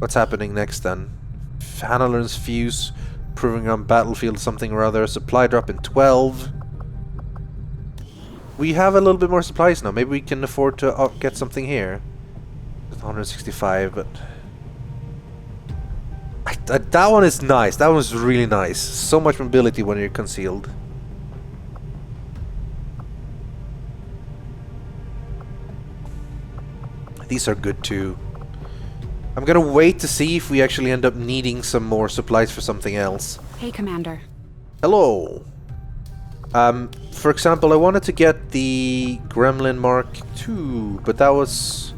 What's happening next then? Hannah learns fuse, proving on battlefield something or other. Supply drop in 12. We have a little bit more supplies now. Maybe we can afford to get something here. 165, but... that one is nice. That one is really nice. So much mobility when you're concealed. These are good too. I'm gonna wait to see if we actually end up needing some more supplies for something else. Hey, Commander. Hello. For example, I wanted to get the Gremlin Mark II, but that was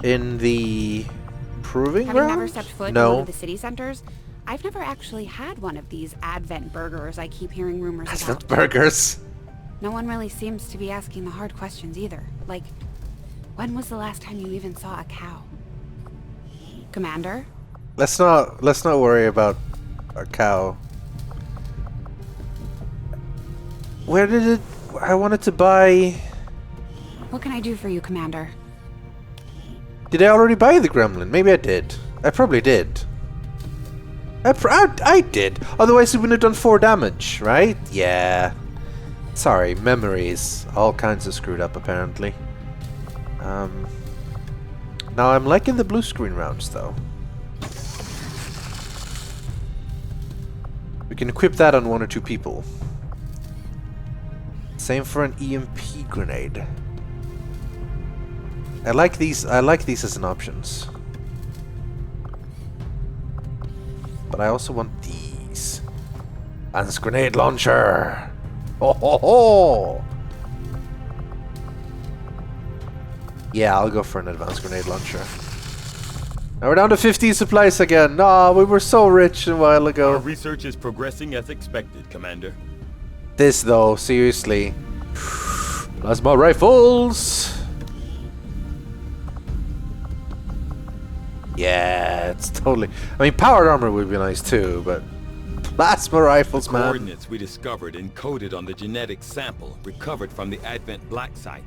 in the proving ground? Having never stepped foot in No. one of the city centers, I've never actually had one of these Advent burgers I keep hearing rumors Advent about. burgers. No one really seems to be asking the hard questions either. Like, when was the last time you even saw a cow? Commander? Let's not worry about a cow. Where did it... I wanted to buy... What can I do for you, Commander? Did I already buy the Gremlin? Maybe I did. I probably did. I did. Otherwise it wouldn't have done 4 damage, right? Yeah. Sorry, memories. All kinds of screwed up, apparently. Now I'm liking the blue screen rounds, though. We can equip that on 1 or 2 people. Same for an EMP grenade. I like these as an options. But I also want these. Advanced grenade launcher! Ho ho ho! Yeah, I'll go for an advanced grenade launcher. Now we're down to 50 supplies again. Nah, we were so rich a while ago. Our research is progressing as expected, Commander. This though, seriously. Plasma rifles! Yeah, it's totally... I mean, powered armor would be nice too, but... Plasma rifles, man! Coordinates we discovered encoded on the genetic sample recovered from the Advent Black site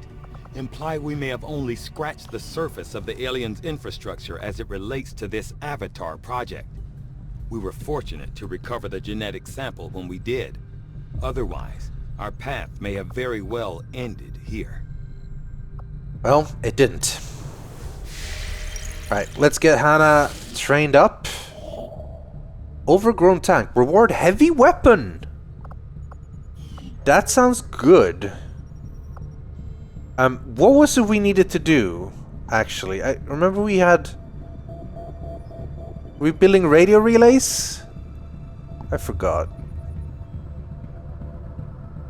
imply we may have only scratched the surface of the aliens' infrastructure as it relates to this Avatar project. We were fortunate to recover the genetic sample when we did. Otherwise, our path may have very well ended here. Well, it didn't. Right, let's get Hannah trained up. Overgrown tank. Reward heavy weapon. That sounds good. What was it we needed to do, actually? I remember we had... Were we building radio relays? I forgot.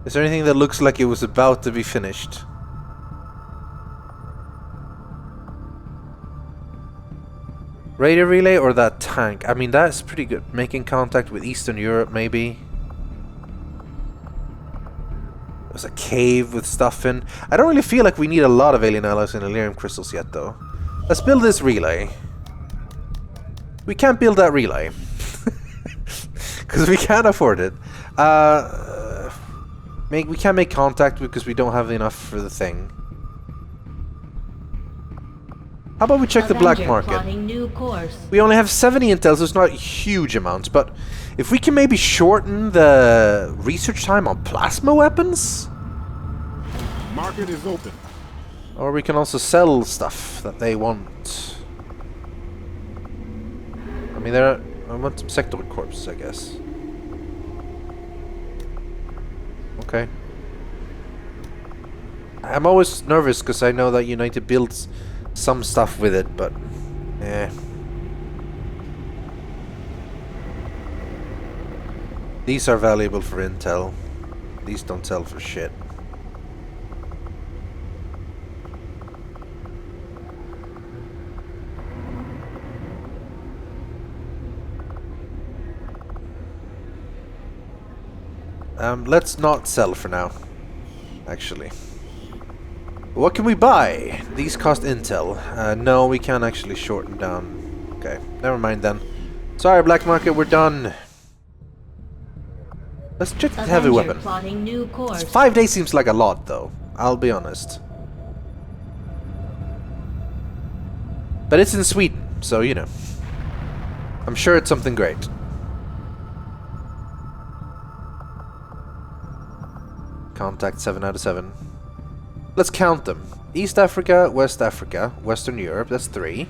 Is there anything that looks like it was about to be finished? Radio relay or that tank? I mean, that's pretty good. Making contact with Eastern Europe, maybe. There's a cave with stuff in. I don't really feel like we need a lot of alien alloys and Elerium crystals yet, though. Let's build this relay. We can't build that relay. Because we can't afford it. We can't make contact because we don't have enough for the thing. How about we check the black market? We only have 70 intel, so it's not huge amounts, but if we can maybe shorten the research time on plasma weapons? Market is open. Or we can also sell stuff that they want. I mean, I want some sector corpses, I guess. Okay. I'm always nervous because I know that United builds some stuff with it, but eh. These are valuable for intel. These don't sell for shit. Let's not sell for now, actually. What can we buy? These cost intel. No, we can't actually shorten down. Okay, never mind then. Sorry, black market, we're done. Let's check the heavy weapon. 5 days seems like a lot, though. I'll be honest. But it's in Sweden, so you know. I'm sure it's something great. Contact 7 out of 7. Let's count them. East Africa, West Africa, Western Europe, that's 3.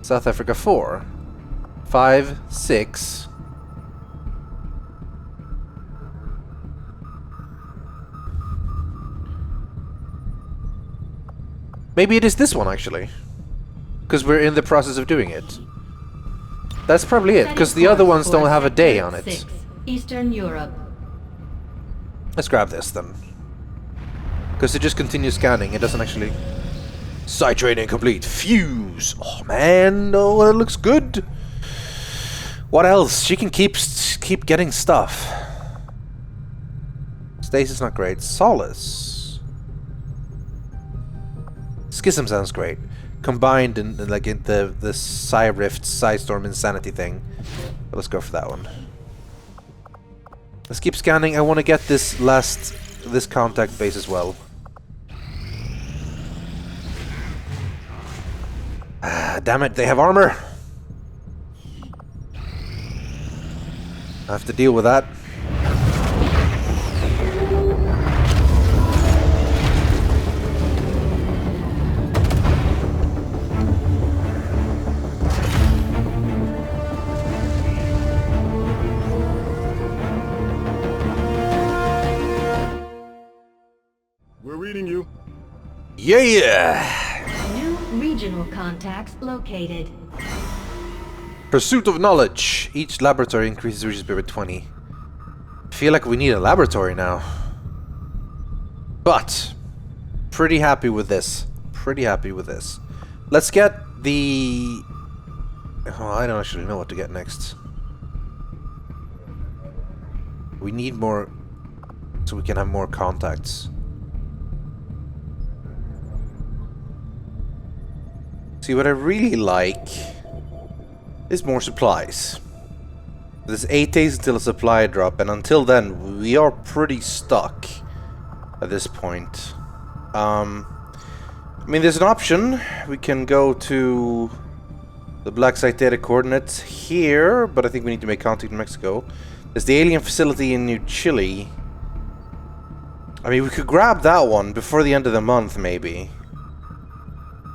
South Africa, 4. 5, 6. Maybe it is this one, actually. Because we're in the process of doing it. That's probably it, because the other ones don't have a day on it. 6, Eastern Europe. Let's grab this, then. Because it just continues scanning, it doesn't actually... Site training complete. Fuse! Oh, man, oh, it looks good! What else? She can keep getting stuff. Stasis not great. Solace. Schism sounds great. Combined in like in the Psy Rift, Psy Storm Insanity thing. But let's go for that one. Let's keep scanning. I want to get this contact base as well. Ah, damn it, they have armor. I have to deal with that. We're reading you. Yeah! New regional contacts located. Pursuit of knowledge. Each laboratory increases research speed by 20. I feel like we need a laboratory now. But, pretty happy with this. Pretty happy with this. Let's get the... Oh, I don't actually know what to get next. We need more... so we can have more contacts. See, what I really like is more supplies. There's 8 days until a supply drop, and until then, we are pretty stuck at this point. I mean, there's an option. We can go to the Black Site data coordinates here, but I think we need to make contact in Mexico. There's the alien facility in New Chile. I mean, we could grab that one before the end of the month, maybe.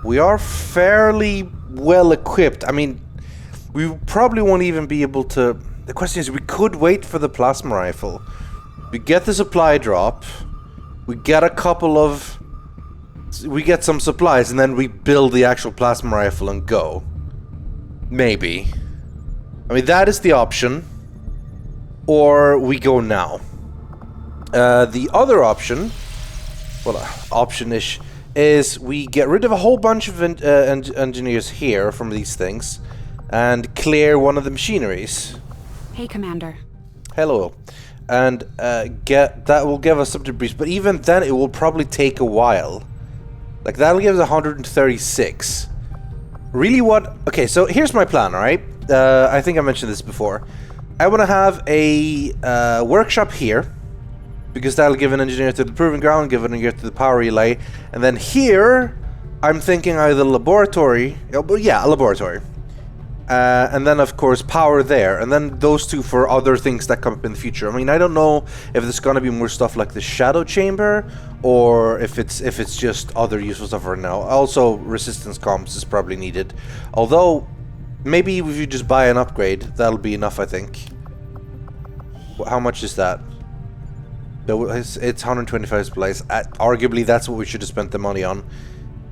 We are fairly well equipped. I mean, we probably won't even be able to... The question is, we could wait for the plasma rifle. We get the supply drop. We get a couple of... We get some supplies, and then we build the actual plasma rifle and go. Maybe. I mean, that is the option. Or we go now. The other option... Well, option-ish... is we get rid of a whole bunch of engineers here from these things and clear one of the machineries. Hey, Commander. Hello. And that will give us some debris, but even then it will probably take a while. Like, that'll give us 136. Really what... Okay, so here's my plan, alright? I think I mentioned this before. I want to have a workshop here, because that'll give an engineer to the proving ground, give an engineer to the power relay, and then here, I'm thinking either laboratory, yeah, a laboratory, and then of course power there, and then those two for other things that come up in the future. I mean, I don't know if there's gonna be more stuff like the shadow chamber, or if it's just other useful stuff right now. Also, resistance comms is probably needed, although maybe if you just buy an upgrade, that'll be enough, I think. How much is that? It's 125 supplies. Arguably, that's what we should have spent the money on.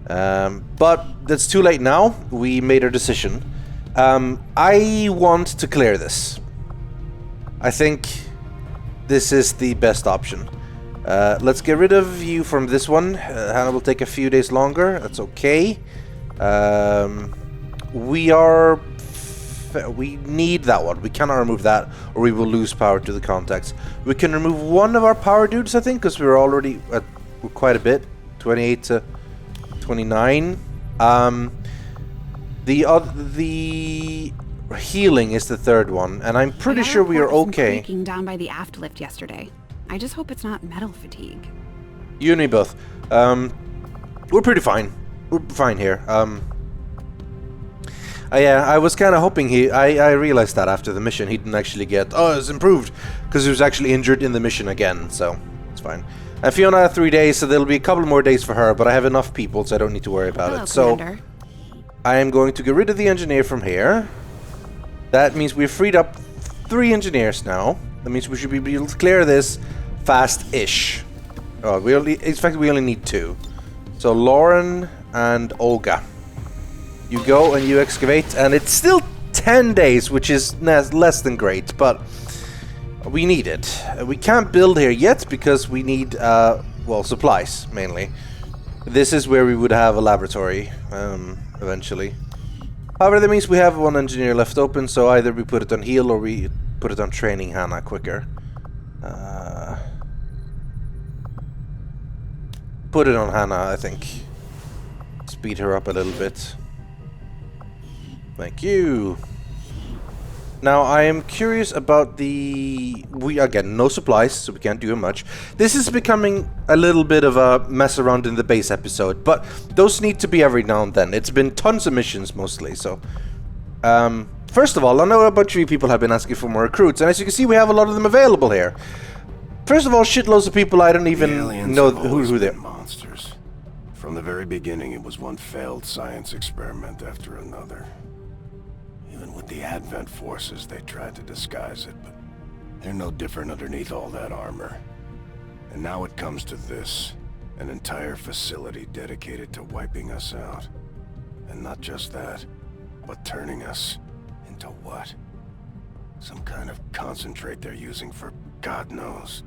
But that's too late now. We made our decision. I want to clear this. I think this is the best option. Let's get rid of you from this one. Hannah will take a few days longer. That's okay. We need that one. We cannot remove that, or we will lose power to the contacts. We can remove one of our power dudes, I think, because we're already at quite a bit. 28 to 29. The healing is the third one, and I'm pretty sure we are okay. Creaking down by the aft lift yesterday. I just hope it's not metal fatigue. You and me both. We're pretty fine. We're fine here. Yeah, I was kind of hoping I realized that after the mission he didn't actually get, oh, it's improved, because he was actually injured in the mission again, so it's fine. And Fiona had 3 days, so there'll be a couple more days for her, but I have enough people, so I don't need to worry about it. So Commander. I am going to get rid of the engineer from here. That means we've freed up 3 engineers now. That means we should be able to clear this fast-ish. Oh, in fact, we only need 2. So Lauren and Olga. You go and you excavate, and it's still 10 days, which is less than great, but we need it. We can't build here yet because we need, well, supplies, mainly. This is where we would have a laboratory, eventually. However, that means we have 1 engineer left open, so either we put it on heal or we put it on training Hannah quicker. Put it on Hannah, I think. Speed her up a little bit. Thank you. Now, I am curious about the... again, no supplies, so we can't do much. This is becoming a little bit of a mess around in the base episode, but those need to be every now and then. It's been tons of missions, mostly, so... first of all, I know a bunch of you people have been asking for more recruits, and as you can see, we have a lot of them available here. First of all, shitloads of people I don't even know who they are. Monsters. From the very beginning, it was one failed science experiment after another. Even with the Advent forces, they tried to disguise it, but they're no different underneath all that armor. And now it comes to this, an entire facility dedicated to wiping us out. And not just that, but turning us into what? Some kind of concentrate they're using for God knows.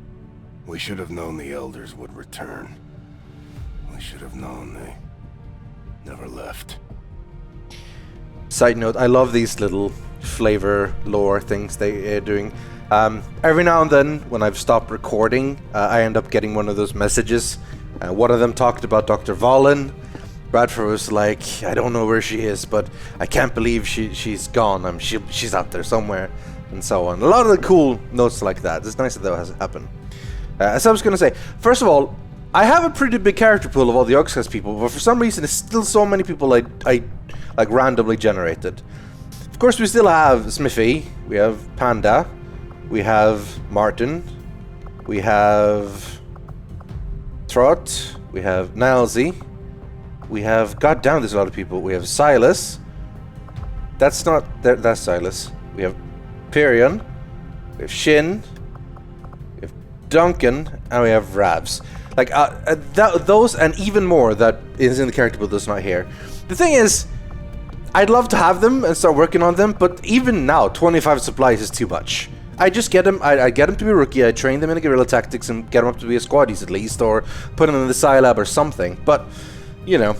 We should have known the Elders would return. We should have known they never left. Side note, I love these little flavor lore things they are doing. Every now and then, when I've stopped recording, I end up getting one of those messages. One of them talked about Dr. Valen. Bradford was like, I don't know where she is, but I can't believe she's gone. She's out there somewhere, and so on. A lot of the cool notes like that. It's nice that that has happened. As I was going to say, first of all, I have a pretty big character pool of all the Yogscast people, but for some reason, it's still so many people I like randomly generated. Of course, we still have Smithy, we have Panda, we have Martin, we have Trot, we have Nilesy, we have, goddamn, there's a lot of people. We have Silas. That's Silas. We have Pyrion, we have Shin, we have Duncan, and we have Ravs. Like, those and even more that is in the character build that's not here. The thing is, I'd love to have them and start working on them, but even now, 25 supplies is too much. I just get them, I get them to be a rookie, I train them in guerrilla tactics and get them up to be a squaddies at least, or put them in the Scilab or something, but, you know,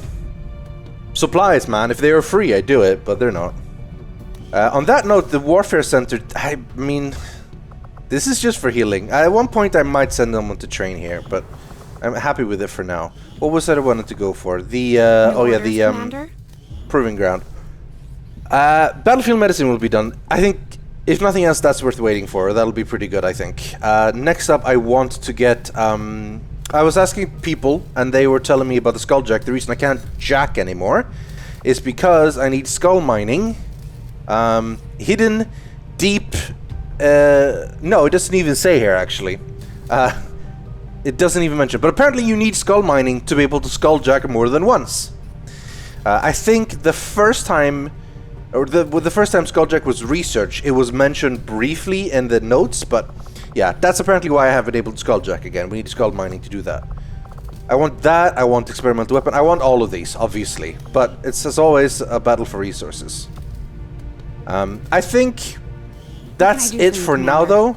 supplies, man. If they were free, I'd do it, but they're not. On that note, the Warfare Center, I mean, this is just for healing. At one point, I might send someone to train here, but I'm happy with it for now. What was that I wanted to go for? The, Commander? Proving Ground. Battlefield Medicine will be done. I think, if nothing else, that's worth waiting for. That'll be pretty good, I think. Next up, I want to get... I was asking people, and they were telling me about the Skull Jack. The reason I can't jack anymore is because I need skull mining. Hidden, deep... no, it doesn't even say here, actually. It doesn't even mention. But apparently you need skull mining to be able to skull jack more than once. I think the first time... Or the first time Skulljack was researched, it was mentioned briefly in the notes, but yeah, that's apparently why I haven't been able to Skulljack again. We need skull mining to do that. I want that, I want experimental weapon, I want all of these, obviously, but it's as always a battle for resources. I think that's it for now, though.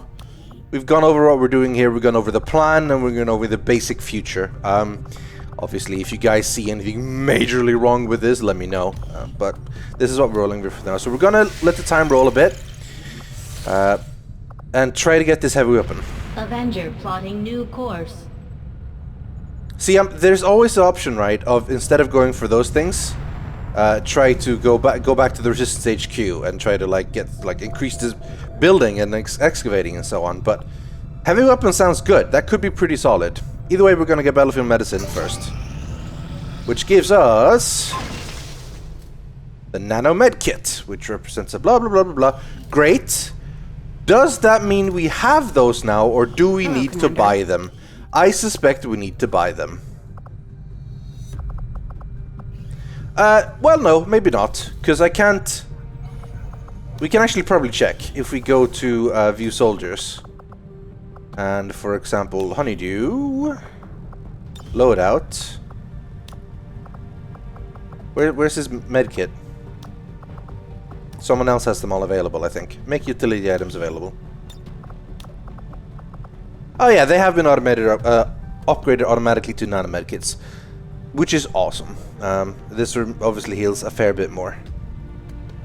We've gone over what we're doing here, we've gone over the plan, and we're going over the basic future. Obviously, if you guys see anything majorly wrong with this, let me know. But this is what we're rolling with for now. So we're gonna let the time roll a bit. And try to get this heavy weapon. Avenger plotting new course. See, there's always the option, right, of instead of going for those things, try to go back to the Resistance HQ and try to increase this building and excavating and so on. But heavy weapon sounds good. That could be pretty solid. Either way, we're going to get Battlefield Medicine first. Which gives us... The nano med kit, which represents a blah blah blah blah blah. Great. Does that mean we have those now, or do we need to buy them? I suspect we need to buy them. Well, no, maybe not, because I can't... We can actually probably check if we go to view soldiers. And, for example, honeydew... Loadout... Where's his medkit? Someone else has them all available, I think. Make utility items available. Oh yeah, they have been upgraded automatically to nano medkits, which is awesome. This obviously heals a fair bit more.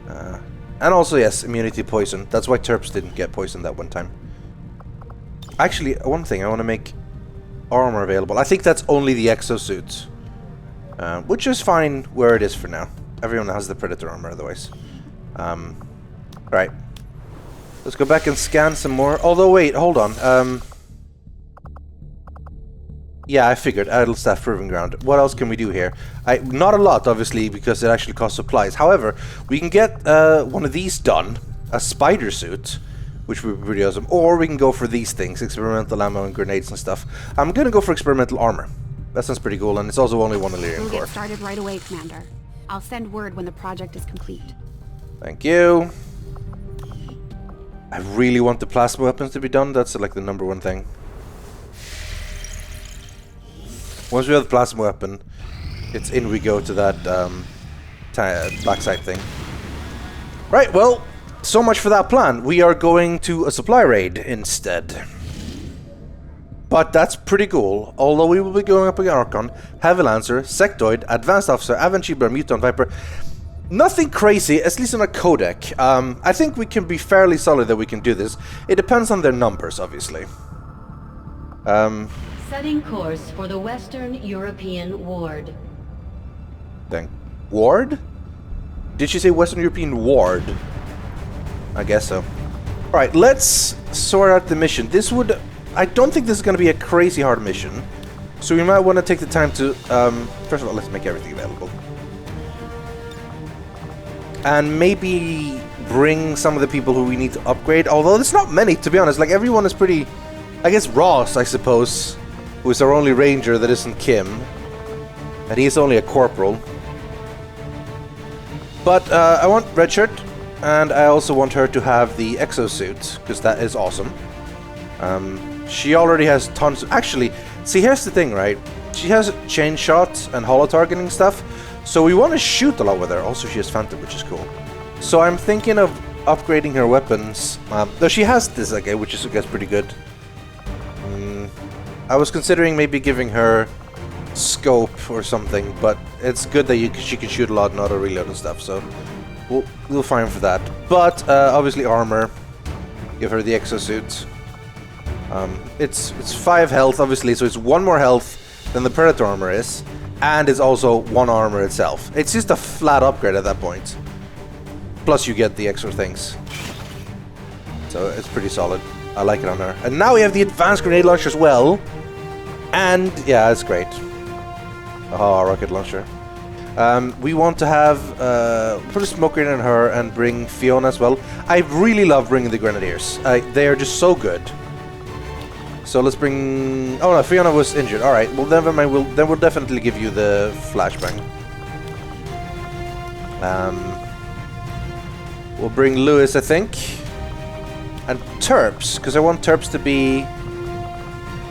And also, yes, immunity to poison. That's why Terps didn't get poisoned that one time. Actually, one thing, I want to make armor available. I think that's only the exosuit. Which is fine where it is for now. Everyone has the Predator armor otherwise. Right. Let's go back and scan some more. Although, wait, hold on. Yeah, I figured. Idle Staff Proving Ground. What else can we do here? Not a lot, obviously, because it actually costs supplies. However, we can get one of these done. A spider suit, which would be pretty awesome. Or we can go for these things. Experimental ammo and grenades and stuff. I'm gonna go for experimental armor. That sounds pretty cool, and it's also only one Illyrian core. We'll get started right away, Commander. I'll send word when the project is complete. Thank you. I really want the plasma weapons to be done. That's like the #1 thing. Once we have the plasma weapon, it's in we go to that backside thing. Right, well, so much for that plan. We are going to a supply raid instead. But that's pretty cool. Although we will be going up against Archon, Heavy Lancer, Sectoid, Advanced Officer, Aventjeber, Mutant Viper. Nothing crazy, at least on a codec. I think we can be fairly solid that we can do this. It depends on their numbers, obviously. Setting course for the Western European Ward. Ward? Did she say Western European Ward? I guess so. Alright, let's sort out the mission. This would... I don't think this is going to be a crazy hard mission. So we might want to take the time to... first of all, let's make everything available. And maybe bring some of the people who we need to upgrade. Although there's not many, to be honest. Like, everyone is pretty... I guess Ross, I suppose, who is our only ranger that isn't Kim. And he's only a corporal. But I want Redshirt. And I also want her to have the exosuit, because that is awesome. She already has tons... Actually, see, here's the thing, right? She has chain shot and holo targeting stuff. So we want to shoot a lot with her. Also, she has Phantom, which is cool. So I'm thinking of upgrading her weapons. Though she has this, okay, which is, I guess, pretty good. I was considering maybe giving her scope or something, but it's good that she can shoot a lot and auto reload and stuff. So we'll fine for that. But obviously armor. Give her the exosuit. It's 5 health, obviously, so it's 1 more health than the Predator armor is. And it's also 1 armor itself. It's just a flat upgrade at that point. Plus you get the extra things. So it's pretty solid. I like it on her. And now we have the advanced grenade launcher as well. And yeah, it's great. Oh, rocket launcher. We want to have put a smoke grenade on her and bring Fiona as well. I really love bringing the grenadiers. They are just so good. So let's bring... Oh no, Fiona was injured. Alright, well never mind. We'll definitely give you the flashbang. We'll bring Lewis, I think. And Terps, because I want Terps to be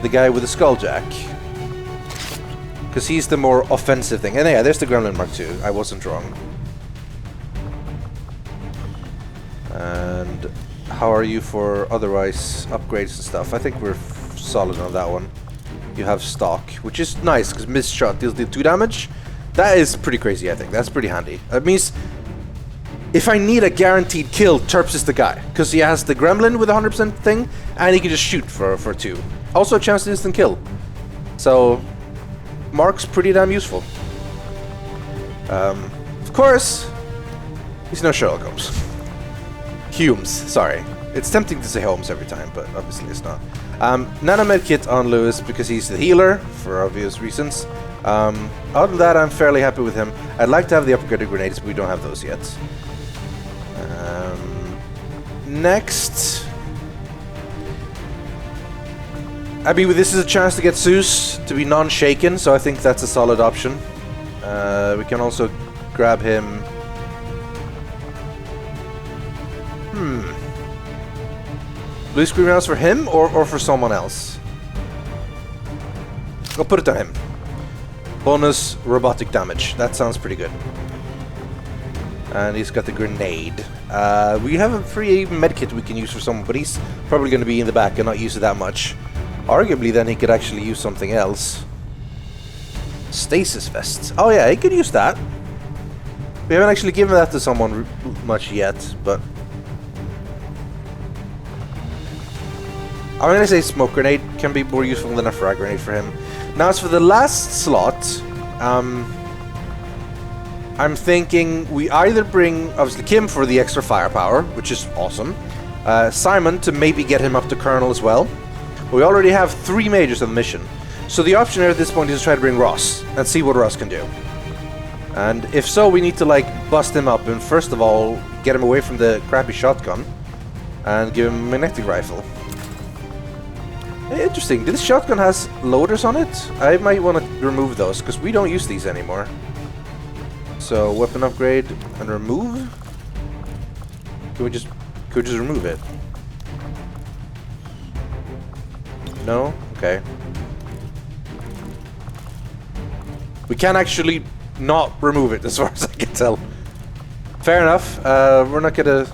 the guy with the skulljack. Because he's the more offensive thing. And yeah, there's the Gremlin Mark II. I wasn't wrong. And how are you for otherwise upgrades and stuff? I think we're solid on that one. You have stock, which is nice because missed shot deals 2 damage. That is pretty crazy, I think. That's pretty handy. That means if I need a guaranteed kill, Terps is the guy. Because he has the Gremlin with a 100% thing, and he can just shoot for 2. Also a chance to instant kill. So, Mark's pretty damn useful. Of course, he's no Sherlock Holmes. Humes, sorry. It's tempting to say Holmes every time, but obviously it's not. Nano Medkit on Lewis because he's the healer, for obvious reasons. Other than that, I'm fairly happy with him. I'd like to have the upgraded grenades, but we don't have those yet. Next... I mean, this is a chance to get Zeus to be non-shaken, so I think that's a solid option. We can also grab him... Blue screen rounds for him or for someone else? I'll put it on him. Bonus robotic damage. That sounds pretty good. And he's got the grenade. We have a free medkit we can use for someone, but he's probably going to be in the back and not use it that much. Arguably, then he could actually use something else. Stasis vest. Oh yeah, he could use that. We haven't actually given that to someone much yet, but... I'm gonna say smoke grenade can be more useful than a frag grenade for him. Now as for the last slot, I'm thinking we either bring, obviously, Kim for the extra firepower, which is awesome. Simon to maybe get him up to Colonel as well. We already have 3 majors on the mission. So the option here at this point is to try to bring Ross and see what Ross can do. And if so, we need to like bust him up and first of all get him away from the crappy shotgun and give him a magnetic rifle. Interesting. This shotgun has loaders on it. I might want to remove those because we don't use these anymore. So weapon upgrade and remove. Could we just remove it? No? Okay. We can actually not remove it as far as I can tell. Fair enough. We're not gonna...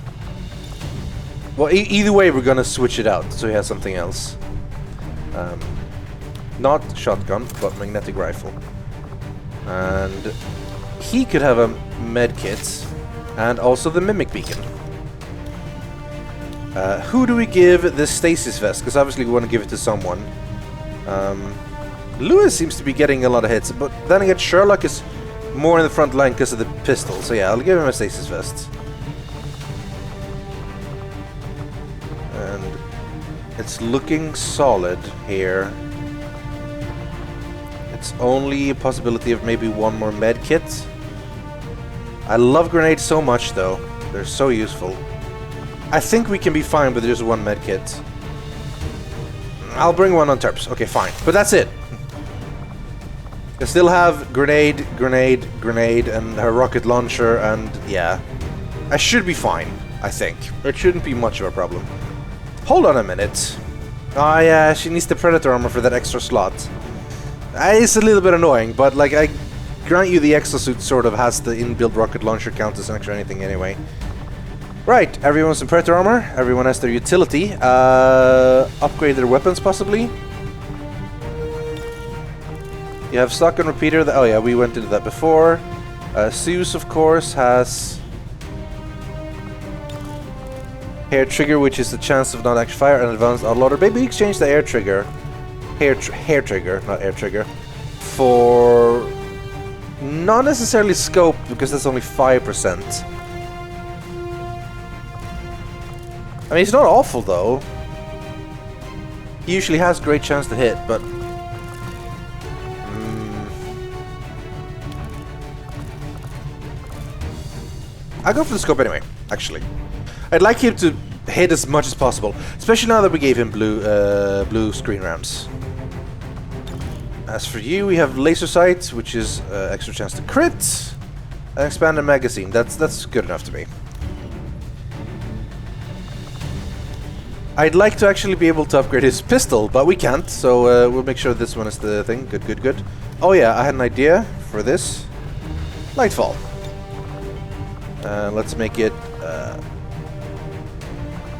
Well, either way we're gonna switch it out so he has something else. Not shotgun, but magnetic rifle. And he could have a med kit and also the mimic beacon. Who do we give the stasis vest? Because obviously we want to give it to someone. Lewis seems to be getting a lot of hits, but then again Sherlock is more in the front line because of the pistol. So yeah, I'll give him a stasis vest. And it's looking solid here. It's only a possibility of maybe one more med kit. I love grenades so much though. They're so useful. I think we can be fine with just one med kit. I'll bring one on Terps. Okay, fine. But that's it. I still have grenade, grenade, grenade, and her rocket launcher, and yeah. I should be fine, I think. It shouldn't be much of a problem. Hold on a minute. Oh yeah, she needs the Predator armor for that extra slot. It's a little bit annoying, but like I grant you the exosuit sort of has the inbuilt rocket launcher count as an extra anything anyway. Right, everyone's in Predator armor, everyone has their utility. Upgrade their weapons possibly. You have stock and repeater. Oh yeah, we went into that before. Zeus, of course, has hair trigger, which is the chance of non-action fire, and advanced autoloader. Maybe exchange the air trigger, hair trigger, not air trigger, for not necessarily scope because that's only 5%. I mean, it's not awful though. He usually has great chance to hit, but I'll go for the scope anyway, actually. I'd like him to hit as much as possible, especially now that we gave him blue screen rounds. As for you, we have laser sight, which is extra chance to crit, and expanded magazine. That's good enough to me. I'd like to actually be able to upgrade his pistol, but we can't, so we'll make sure this one is the thing. Good, good, good. Oh yeah, I had an idea for this. Lightfall. Let's make it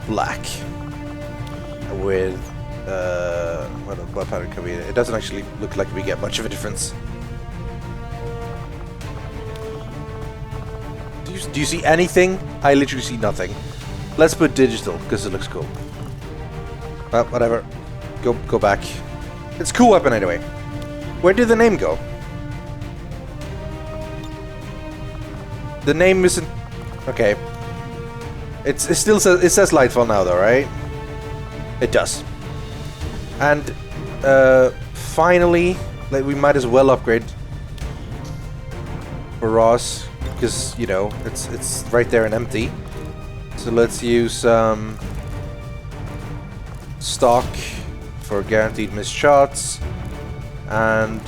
black with what pattern can we? It doesn't actually look like we get much of a difference. Do you see anything? I literally see nothing. Let's put digital because it looks cool. Well, whatever. Go back. It's a cool weapon anyway. Where did the name go? The name isn't... Okay. It still says... It says Lightfall now though, right? It does. And finally, Like, we might as well upgrade for Ross, because, you know, it's right there and empty. So let's use stock for guaranteed missed shots, and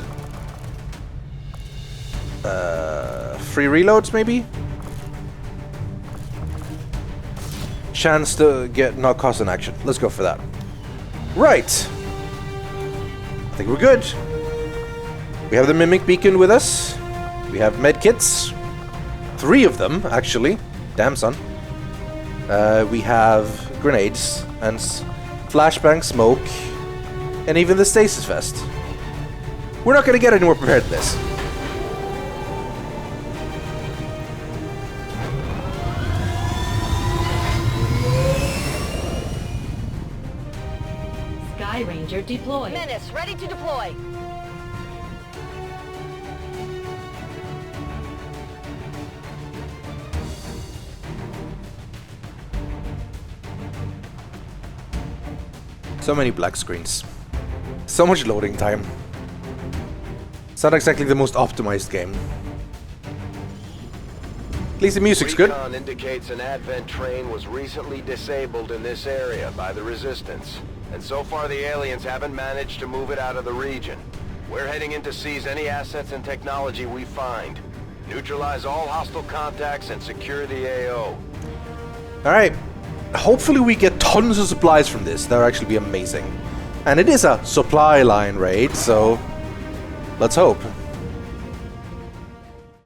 free reloads maybe? Chance to get not cost an action. Let's go for that. Right. I think we're good. We have the Mimic Beacon with us. We have medkits. 3 of them, actually. Damn, son. We have grenades and flashbang smoke, and even the stasis vest. We're not going to get any more prepared than this. Sky Ranger deployed. Menace, ready to deploy. So many black screens. So much loading time. It's not exactly the most optimized game. At least the music's good. Recon indicates an Advent train was recently disabled in this area by the Resistance. And so far the aliens haven't managed to move it out of the region. We're heading in to seize any assets and technology we find. Neutralize all hostile contacts and secure the AO. Alright. Hopefully we get tons of supplies from this. That would actually be amazing. And it is a supply line raid, so let's hope.